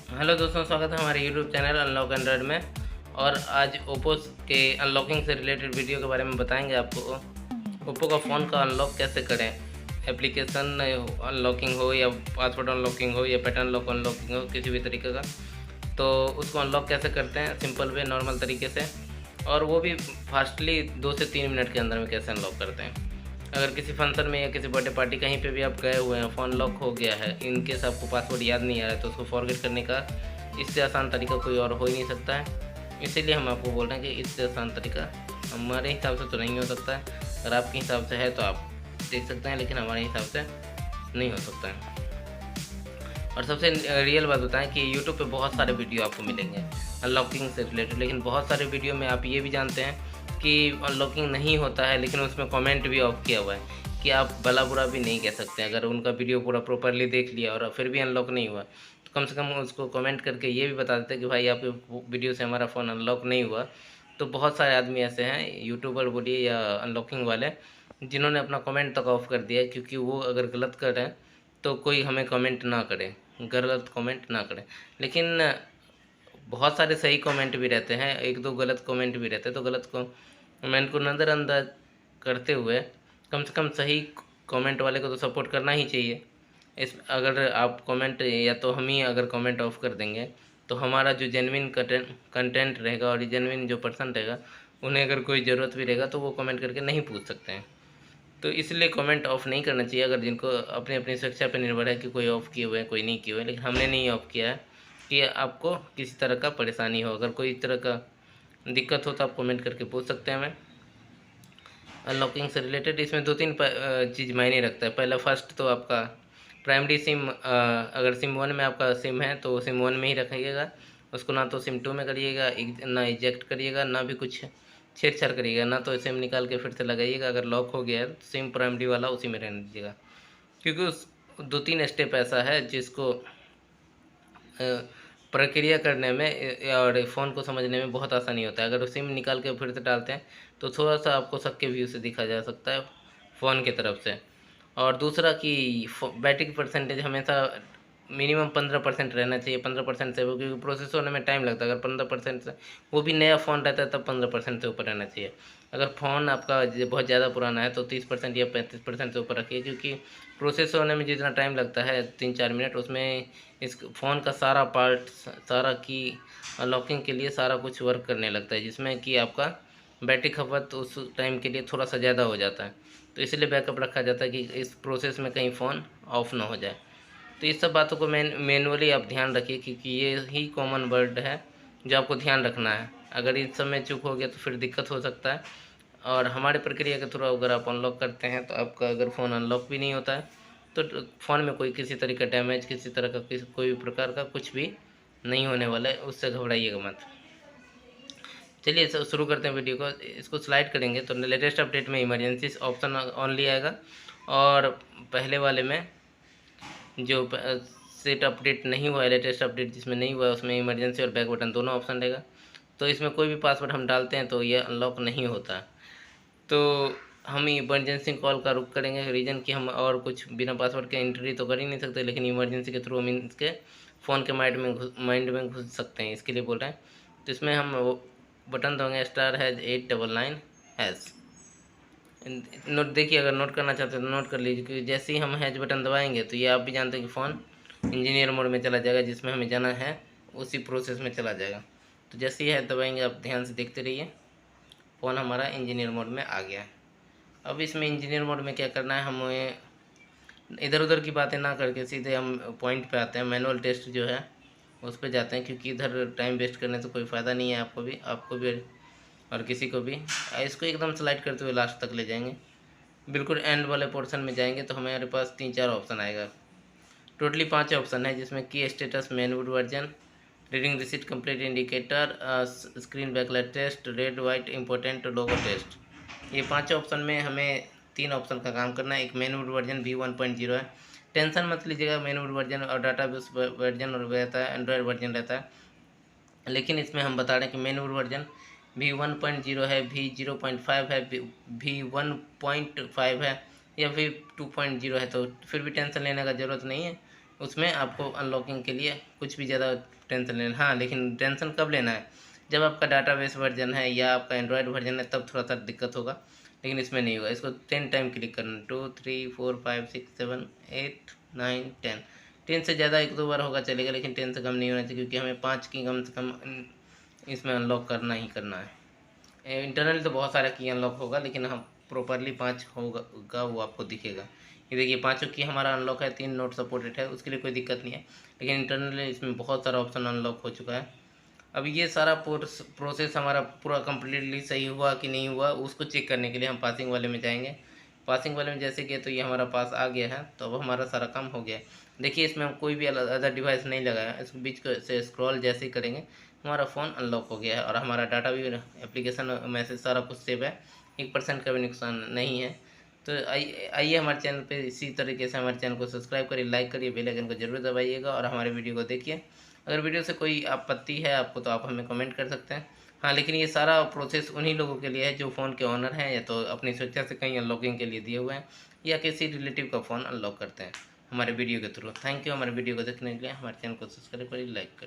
Hello दोस्तों, स्वागत है हमारे यूट्यूब चैनल अनलॉक एंड्रॉयड में। और आज ओप्पो के अनलॉकिंग से रिलेटेड वीडियो के बारे में बताएंगे आपको। ओप्पो का फ़ोन का अनलॉक कैसे करें, एप्लीकेशन अनलॉकिंग हो या पासवर्ड अनलॉकिंग हो या पैटर्न लॉक अनलॉकिंग हो, किसी भी तरीके का, तो उसको अनलॉक कैसे करते हैं सिंपल वे, नॉर्मल तरीके से, और वो भी फास्टली 2 से 3 मिनट के अंदर में कैसे अनलॉक करते हैं। अगर किसी फंक्शन में या किसी बर्थडे पार्टी कहीं पे भी आप गए हुए हैं, फ़ोन लॉक हो गया है, इन केस आपको पासवर्ड याद नहीं आ रहा है, तो उसको फॉरगेट करने का इससे आसान तरीका कोई और हो ही नहीं सकता है। इसीलिए हम आपको बोल रहे हैं कि इससे आसान तरीका हमारे हिसाब से तो नहीं हो सकता है। अगर आपके हिसाब से है तो आप देख सकते हैं, लेकिन हमारे हिसाब से नहीं हो सकता है। और सबसे रियल बात बताएं कि यूट्यूब पे बहुत सारे वीडियो आपको मिलेंगे अनलॉकिंग से रिलेटेड, लेकिन बहुत सारे वीडियो में आप ये भी जानते हैं कि अनलॉकिंग नहीं होता है, लेकिन उसमें कमेंट भी ऑफ किया हुआ है कि आप भला बुरा भी नहीं कह सकते। अगर उनका वीडियो पूरा प्रॉपरली देख लिया और फिर भी अनलॉक नहीं हुआ, तो कम से कम उसको कमेंट करके ये भी बता देते कि भाई आपके वीडियो से हमारा फ़ोन अनलॉक नहीं हुआ। तो बहुत सारे आदमी ऐसे हैं, यूट्यूबर बोलिए या अनलॉकिंग वाले, जिन्होंने अपना कमेंट तक ऑफ कर दिया है, क्योंकि वो अगर गलत करें तो कोई हमें कमेंट ना करे, गलत कमेंट ना करें। लेकिन बहुत सारे सही कमेंट भी रहते हैं, एक दो गलत कमेंट भी रहते हैं, तो गलत कमेंट को नज़रअंदाज करते हुए कम से कम सही कमेंट वाले को तो सपोर्ट करना ही चाहिए। इस अगर आप कमेंट, या तो हम ही अगर कमेंट ऑफ कर देंगे, तो हमारा जो जेन्युइन कंटेंट रहेगा और जेन्युइन जो पर्सन रहेगा, उन्हें अगर कोई ज़रूरत भी रहेगा तो वो कमेंट करके नहीं पूछ सकते हैं। तो इसलिए कमेंट ऑफ़ नहीं करना चाहिए। अगर जिनको अपनी अपनी शिक्षा पर निर्भर है कि कोई ऑफ़ किए हुए हैं, कोई नहीं किए हुए हैं, लेकिन हमने नहीं ऑफ़ किया है कि आपको किसी तरह का परेशानी हो। अगर कोई तरह का दिक्कत हो तो आप कमेंट करके पूछ सकते हैं हमें। अनलॉकिंग से रिलेटेड इसमें 2-3 चीज़ मायने रखता है। पहला, फर्स्ट तो आपका प्राइमरी सिम, अगर सिम 1 में आपका सिम है तो सिम 1 में ही रखिएगा। उसको ना तो सिम 2 में करिएगा, ना इजेक्ट करिएगा, ना भी कुछ छेड़छाड़ करिएगा, ना तो सिम निकाल के फिर से लगाइएगा। अगर लॉक हो गया है तो सिम प्राइमरी वाला उसी में रहने दीजिएगा, क्योंकि उस 2-3 स्टेप ऐसा है जिसको प्रक्रिया करने में और फ़ोन को समझने में बहुत आसानी होता है। अगर सिम निकाल के फिर से डालते हैं तो थोड़ा-सा आपको शक के व्यू से देखा जा सकता है फ़ोन की तरफ से। और दूसरा कि बैटरी परसेंटेज हमेशा मिनिमम 15% रहना चाहिए। 15% से वो, क्योंकि प्रोसेस होने में टाइम लगता है। अगर 15% से, वो भी नया फ़ोन रहता है, तब 15% से ऊपर रहना चाहिए। अगर फ़ोन आपका बहुत ज़्यादा पुराना है तो 30% या 35% से ऊपर रखिए, क्योंकि प्रोसेस होने में जितना टाइम लगता है 3-4 मिनट, उसमें इस फ़ोन का सारा पार्ट, सारा की अनलॉकिंग के लिए सारा कुछ वर्क करने लगता है, जिसमें कि आपका बैटरी खपत उस टाइम के लिए थोड़ा-सा ज़्यादा हो जाता है। तो इसलिए बैकअप रखा जाता है कि इस प्रोसेस में कहीं फ़ोन ऑफ ना हो जाए। तो इस सब बातों को मैनुअली आप ध्यान रखिए, क्योंकि ये ही कॉमन वर्ड है जो आपको ध्यान रखना है। अगर इस सब में चूक हो गया तो फिर दिक्कत हो सकता है। और हमारी प्रक्रिया के थ्रू अगर आप अनलॉक करते हैं तो आपका अगर फ़ोन अनलॉक भी नहीं होता है, तो फ़ोन में कोई किसी तरह का डैमेज, किसी तरह का कोई भी प्रकार का कुछ भी नहीं होने वाला है, उससे घबराइएगा मत। चलिए शुरू करते हैं वीडियो को। इसको स्लाइड करेंगे तो लेटेस्ट अपडेट में इमरजेंसी ऑप्शन ऑनली आएगा, और पहले वाले में जो सेट अपडेट नहीं हुआ है, लेटेस्ट अपडेट जिसमें नहीं हुआ है, उसमें इमरजेंसी और बैक बटन दोनों ऑप्शन रहेगा। तो इसमें कोई भी पासवर्ड हम डालते हैं तो ये अनलॉक नहीं होता। तो हम इमरजेंसी कॉल का रुख करेंगे, रीज़न कि हम और कुछ बिना पासवर्ड के एंट्री तो कर ही नहीं सकते, लेकिन इमरजेंसी के थ्रू हम इसके फ़ोन के माइंड में घुस सकते हैं, इसके लिए बोल रहे हैं। तो इसमें हम वो बटन दबाएंगे, *899#। नोट देखिए, अगर नोट करना चाहते हैं तो नोट कर लीजिए, क्योंकि जैसे ही हम हैज बटन दबाएंगे तो ये आप भी जानते हैं कि फ़ोन इंजीनियर मोड में चला जाएगा, जिसमें हमें जाना है उसी प्रोसेस में चला जाएगा। तो जैसे ही हैज दबाएंगे, आप ध्यान से देखते रहिए, फ़ोन हमारा इंजीनियर मोड में आ गया है। अब इसमें इंजीनियर मोड में क्या करना है, हमें इधर उधर की बातें ना करके सीधे हम पॉइंट पे आते हैं। मैनुअल टेस्ट जो है उस पे जाते हैं, क्योंकि इधर टाइम वेस्ट करने से कोई फ़ायदा नहीं है, आपको भी और किसी को भी। इसको एकदम स्लाइड करते हुए लास्ट तक ले जाएंगे, बिल्कुल एंड वाले पोर्शन में जाएंगे तो हमारे पास 3-4 ऑप्शन आएगा। टोटली 5 ऑप्शन है, जिसमें की status, manual version, reading receipt, complete indicator, screen backlight test, red white important logo test. ये 5 ऑप्शन में हमें 3 ऑप्शन का काम करना है। एक मैनुअल वर्जन V1.0 है, टेंशन मत लीजिएगा। मैनुअल वर्जन और डाटाबेस वर्जन और रहता है, एंड्रॉयड वर्जन रहता है, लेकिन इसमें हम बता रहे हैं कि मैनुअल वर्जन V1.0 है, V0.5 है, V1.5 है, या V2.0 है, तो फिर भी टेंशन लेने का ज़रूरत नहीं है। उसमें आपको अनलॉकिंग के लिए कुछ भी ज़्यादा टेंशन लेना, हाँ लेकिन टेंशन कब लेना है, जब आपका डाटाबेस वर्जन है या आपका एंड्रॉयड वर्जन है तब थोड़ा सा दिक्कत होगा, लेकिन इसमें नहीं होगा। इसको 10 टाइम क्लिक करना, 2 3 4 5 6 7 8 9 10। 10 से ज़्यादा एक दो बार होगा चलेगा, लेकिन 10 से कम नहीं होना चाहिए, क्योंकि हमें 5 की कम से कम इसमें अनलॉक करना ही करना है। इंटरनल तो बहुत सारा की अनलॉक होगा, लेकिन हम प्रॉपरली 5 होगा वो आपको दिखेगा। ये देखिए 5 की हमारा अनलॉक है, 3 नोट सपोर्टेड है, उसके लिए कोई दिक्कत नहीं है, लेकिन इंटरनली इसमें बहुत सारा ऑप्शन अनलॉक हो चुका है। अब ये सारा प्रोसेस हमारा पूरा कम्प्लीटली सही हुआ कि नहीं हुआ, उसको चेक करने के लिए हम पासिंग वाले में जाएंगे। पासिंग वाले में जैसे कि तो ये हमारा पास आ गया है, तो अब हमारा सारा काम हो गया है। देखिए इसमें हम कोई भी अदर डिवाइस नहीं लगाया, इसको बीच से स्क्रॉल जैसे ही करेंगे हमारा फ़ोन अनलॉक हो गया है, और हमारा डाटा भी एप्लीकेशन मैसेज सारा कुछ सेव है, 1% का भी नुकसान नहीं है। तो आइए हमारे चैनल पे इसी तरीके से हमारे चैनल को सब्सक्राइब करिए, लाइक करिए, बेल आइकन को जरूर दबाइएगा, और हमारे वीडियो को देखिए। अगर वीडियो से कोई आपत्ति है आपको तो आप हमें कमेंट कर सकते हैं। हाँ लेकिन ये सारा प्रोसेस उन्हीं लोगों के लिए है जो फ़ोन के ऑनर हैं, या तो अपनी स्वेच्छा से कहीं अनलॉकिंग के लिए दिए हुए हैं, या किसी रिलेटिव का फ़ोन अनलॉक करते हैं हमारे वीडियो के थ्रू। थैंक यू हमारे वीडियो को देखने के लिए। हमारे चैनल को सब्सक्राइब करिए, लाइक करिए।